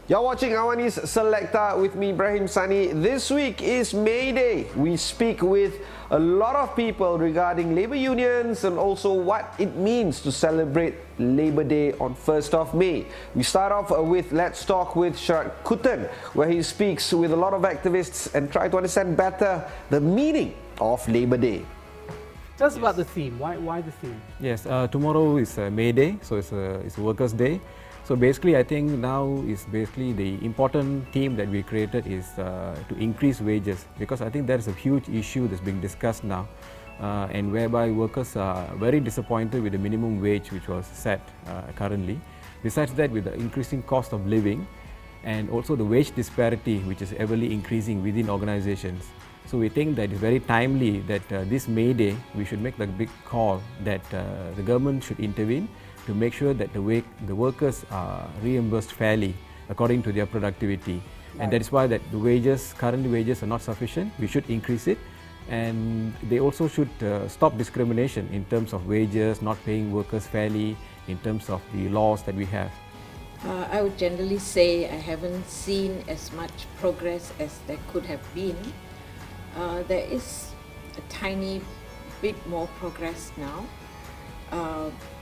You're watching AWANI'S Selecta with me, Ibrahim Sani. This week is May Day. We speak with a lot of people regarding labour unions and also what it means to celebrate Labour Day on 1st of May. We start off with Let's Talk with Selecta Kutan, where he speaks with a lot of activists and try to understand better the meaning of Labour Day. Tell us about the theme. Why the theme? Yes, tomorrow is May Day, so it's a Workers' Day. So basically, I think now is basically the important theme that we created is to increase wages, because I think that is a huge issue that's being discussed now, and whereby workers are very disappointed with the minimum wage which was set currently. Besides that, with the increasing cost of living and also the wage disparity which is everly increasing within organizations. So we think that it's very timely that this May Day we should make the big call that the government should intervene to make sure that the workers are reimbursed fairly according to their productivity. Right. And that is why that the current wages are not sufficient. We should increase it, and they also should stop discrimination in terms of wages, not paying workers fairly in terms of the laws that we have. I would generally say I haven't seen as much progress as there could have been. There is a tiny bit more progress now.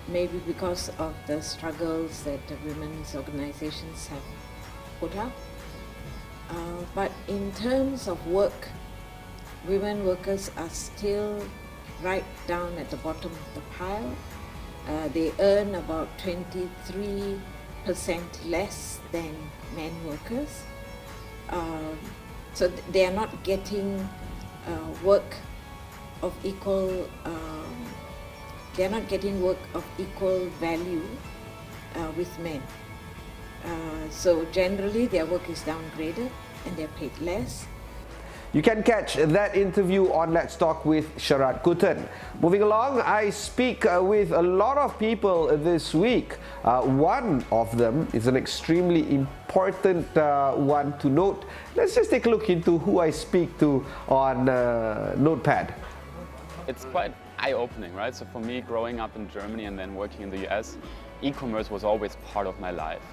Maybe because of the struggles that the women's organizations have put up. But in terms of work, women workers are still right down at the bottom of the pile. They earn about 23% less than men workers. So they are not getting work of equal They are not getting work of equal value with men. So generally their work is downgraded and they're paid less. You can catch that interview on Let's Talk with Selecta Kutan. Moving along, I speak with a lot of people this week. One of them is an extremely important one to note. Let's just take a look into who I speak to on Notepad. It's quite eye-opening, right? So for me, growing up in Germany and then working in the US, e-commerce was always part of my life.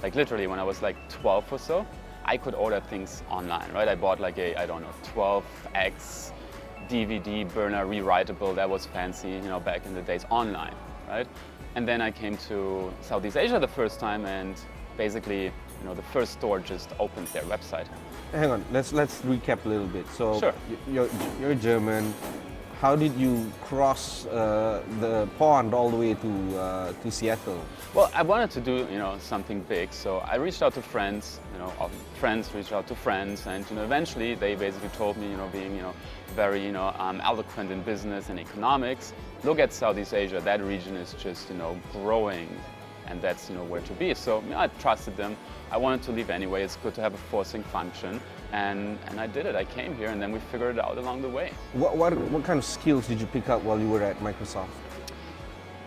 Like literally when I was like 12 or so, I could order things online, right? I bought like a, 12x DVD burner rewritable, that was fancy, back in the days, online, right? And then I came to Southeast Asia the first time, and basically, the first store just opened their website. Hang on, let's recap a little bit. So sure. You're German. How did you cross the pond all the way to Seattle? Well, I wanted to do something big, so I reached out to friends. Friends reached out to friends, and eventually they basically told me, being very eloquent in business and economics, look at Southeast Asia. That region is just growing, and that's where to be. So I trusted them. I wanted to leave anyway. It's good to have a forcing function. And I did it. I came here and then we figured it out along the way. What kind of skills did you pick up while you were at Microsoft?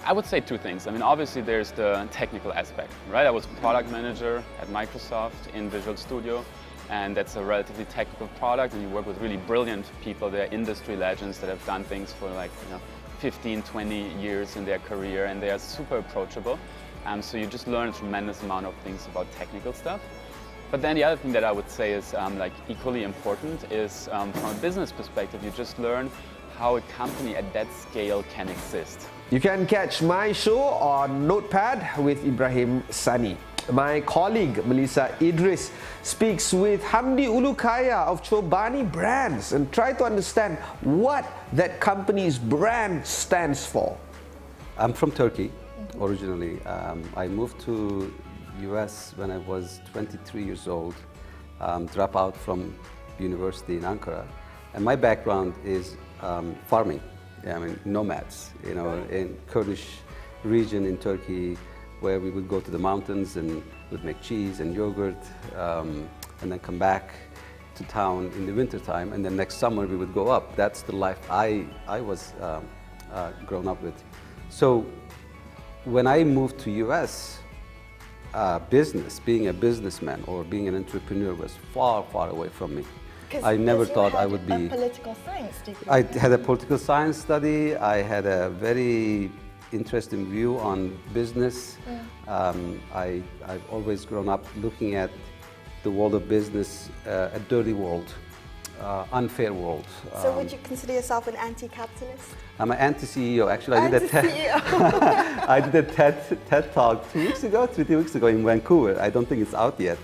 I would say two things. I mean, obviously there's the technical aspect, right? I was product manager at Microsoft in Visual Studio, and that's a relatively technical product, and you work with really brilliant people. They're industry legends that have done things for 15, 20 years in their career, and they are super approachable. So you just learn a tremendous amount of things about technical stuff. But then the other thing that I would say is equally important is from a business perspective, you just learn how a company at that scale can exist. You can catch my show on Notepad with Ibrahim Sani. My colleague Melissa Idris speaks with Hamdi Ulukaya of Chobani Brands and try to understand what that company's brand stands for. I'm from Turkey originally. I moved to US when I was 23 years old, dropped out from university in Ankara, and my background is farming. Nomads, in Kurdish region in Turkey, where we would go to the mountains and would make cheese and yogurt, and then come back to town in the winter time, and then next summer we would go up. That's the life I was grown up with. So when I moved to US, being a businessman or being an entrepreneur was far, far away from me. I never thought I would be. A political science degree. I had a political science study. I had a very interesting view on business. Yeah. I've always grown up looking at the world of business a dirty world, unfair world. So would you consider yourself an anti-capitalist? I'm an anti-CEO. Actually, I did a Anti-CEO. I did a TED talk 2 weeks ago, 3 weeks ago in Vancouver. I don't think it's out yet.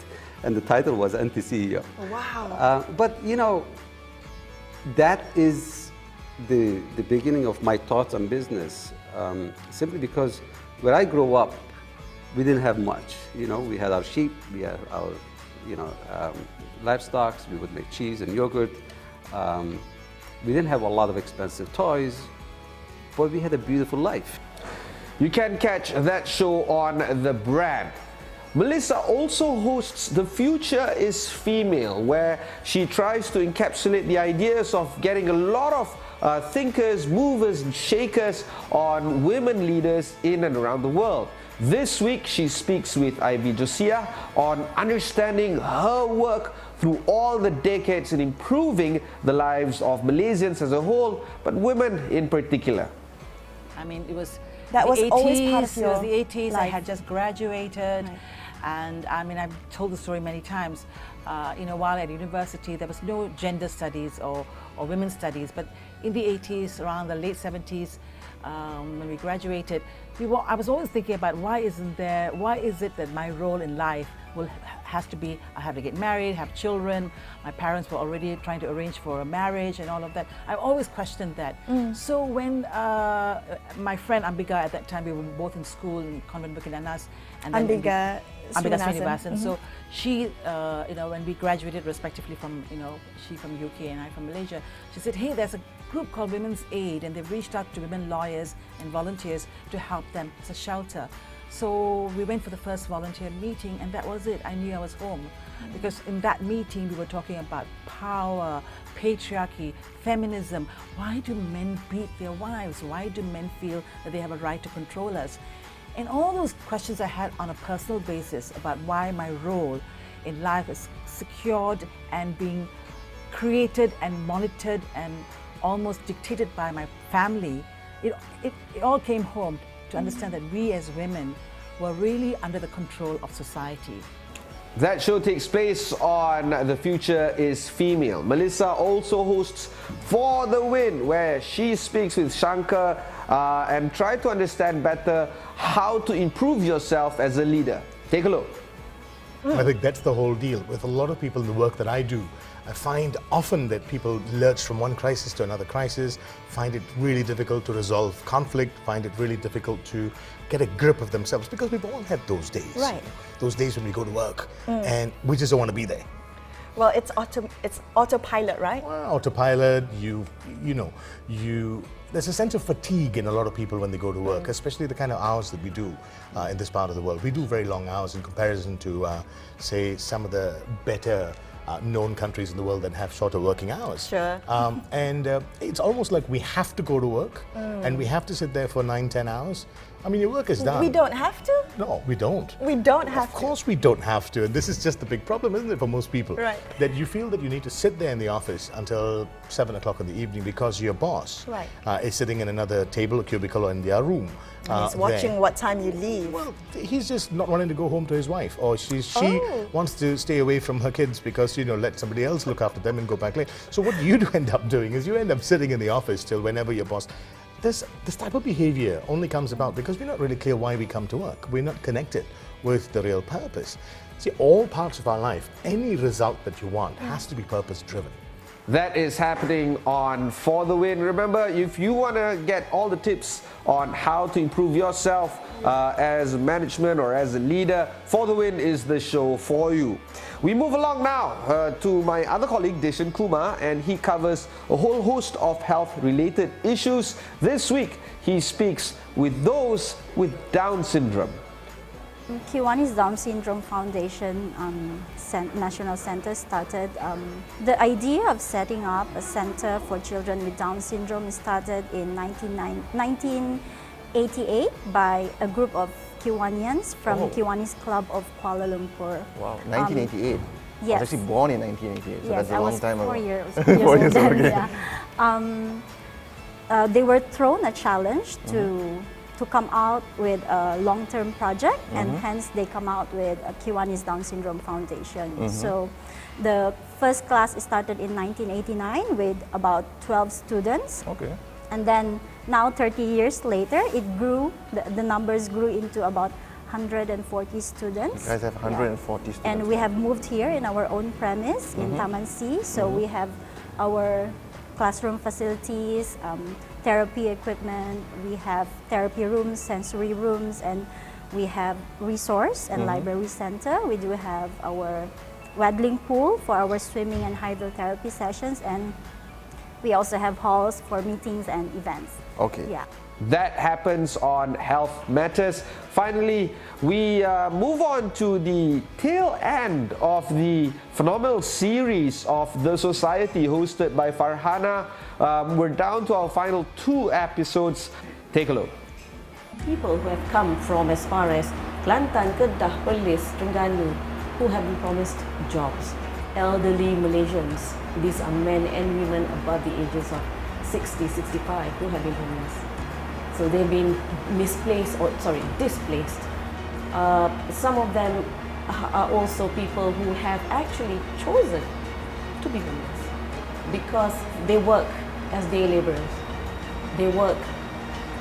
And the title was Anti-CEO. Wow. But you know, that is the beginning of my thoughts on business. Simply because where I grew up, we didn't have much. You know, we had our sheep, we had our, livestock. We would make cheese and yogurt. We didn't have a lot of expensive toys, but we had a beautiful life. You can catch that show on The Brand. Melissa also hosts The Future is Female, where she tries to encapsulate the ideas of getting a lot of thinkers, movers and shakers on women leaders in and around the world. This week she speaks with Ivy Josiah on understanding her work through all the decades in improving the lives of Malaysians as a whole, but women in particular. I mean, it was That the was 80s, always part of it was your the 80s, I life. had just graduated. Right. And I mean, I've told the story many times. While at university, there was no gender studies or women's studies. But in the 80s, around the late 70s, when we graduated, I was always thinking about why is it that my role in life has to be, I have to get married, have children. My parents were already trying to arrange for a marriage and all of that. I always questioned that. So when my friend Ambika, at that time, we were both in school in Convent Bukit Nanas. And then Ambika Srinivasan. So she, when we graduated respectively from, she from UK and I from Malaysia, she said, hey, there's a group called Women's Aid, and they've reached out to women lawyers and volunteers to help them. It's a shelter. So we went for the first volunteer meeting, and that was it. I knew I was home. Because in that meeting, we were talking about power, patriarchy, feminism. Why do men beat their wives? Why do men feel that they have a right to control us? And all those questions I had on a personal basis about why my role in life is secured and being created and monitored and almost dictated by my family, it all came home to understand that we as women were really under the control of society. That show takes place on The Future is Female. Melissa also hosts For the Win, where she speaks with Shankar and try to understand better how to improve yourself as a leader. Take a look. I think that's the whole deal. With a lot of people in the work that I do, I find often that people lurch from one crisis to another crisis, find it really difficult to resolve conflict, find it really difficult to get a grip of themselves, because we've all had those days. Right. Those days when we go to work and we just don't want to be there. Well, it's autopilot, right? Well, autopilot, there's a sense of fatigue in a lot of people when they go to work, especially the kind of hours that we do in this part of the world. We do very long hours in comparison to, say, some of the better known countries in the world that have shorter working hours. Sure. It's almost like we have to go to work and we have to sit there for 9-10 hours. I mean, your work is done. We don't have to? No, we don't. We don't have to. Of course we don't have to. And this is just the big problem, isn't it, for most people? Right. That you feel that you need to sit there in the office until 7 o'clock in the evening because your boss Right. is sitting in another table or cubicle or in their room. He's watching there. what time you leave. Well, he's just not wanting to go home to his wife, or she wants to stay away from her kids because, let somebody else look after them and go back late. So what you do end up doing is you end up sitting in the office till whenever your boss... This type of behavior only comes about because we're not really clear why we come to work. We're not connected with the real purpose. See, all parts of our life, any result that you want has to be purpose-driven. That is happening on For the Win. Remember, if you want to get all the tips on how to improve yourself as management or as a leader, For the Win is the show for you. We move along now to my other colleague, Deshan Kumar, and he covers a whole host of health-related issues. This week, he speaks with those with Down syndrome. KIWANI'S Down Syndrome Foundation National Center started. The idea of setting up a center for children with Down syndrome started in 1988 by a group of KIWANIans from KIWANI'S Club of Kuala Lumpur. Wow, 1988. Yes. I was actually born in 1988, so yes, that's a long time ago. 4 years, 4 years old old, then, yeah. They were thrown a challenge to to come out with a long-term project, and hence they come out with a KIWANIS Down Syndrome Foundation. So the first class started in 1989 with about 12 students. Okay. And then now 30 years later, it grew, the numbers grew into about 140 students. You guys have 140 students. And we have moved here in our own premise in Taman C. So we have our classroom facilities, therapy equipment, we have therapy rooms, sensory rooms, and we have resource and library center. We do have our waddling pool for our swimming and hydrotherapy sessions, and we also have halls for meetings and events. Okay. Yeah. That happens on Health Matters. Finally, we move on to the tail end of the phenomenal series of The Society hosted by Farhana. We're down to our final 2 episodes. Take a look. People who have come from as far as Kelantan, Kedah, Perlis, Terengganu, who have been promised jobs. Elderly Malaysians, these are men and women above the ages of 60, 65 who have been homeless. So they've been displaced. Some of them are also people who have actually chosen to be homeless because they work as day labourers. They work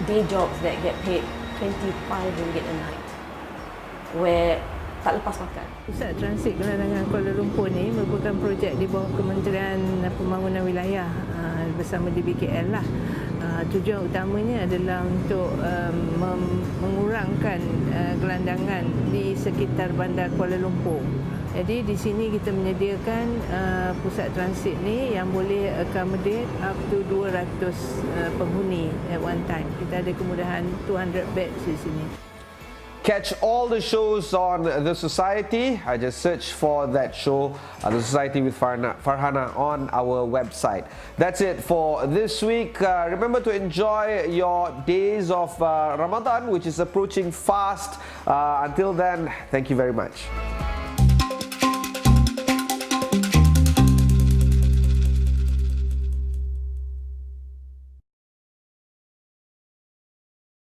day jobs that get paid 25 ringgit a night, where tak lepas makan. Pusat Transit Kelantangan Kuala Lumpur ni merupakan projek di bawah Kementerian Pembangunan Wilayah bersama DBKL lah. Tujuan utamanya adalah untuk mengurangkan gelandangan di sekitar bandar Kuala Lumpur. Jadi di sini kita menyediakan pusat transit ni yang boleh accommodate up to 200 penghuni at one time. Kita ada kemudahan 200 beds di sini. Catch all the shows on The Society. I just search for that show, The Society with Farhana, on our website. That's it for this week. Remember to enjoy your days of Ramadan, which is approaching fast. Until then, thank you very much.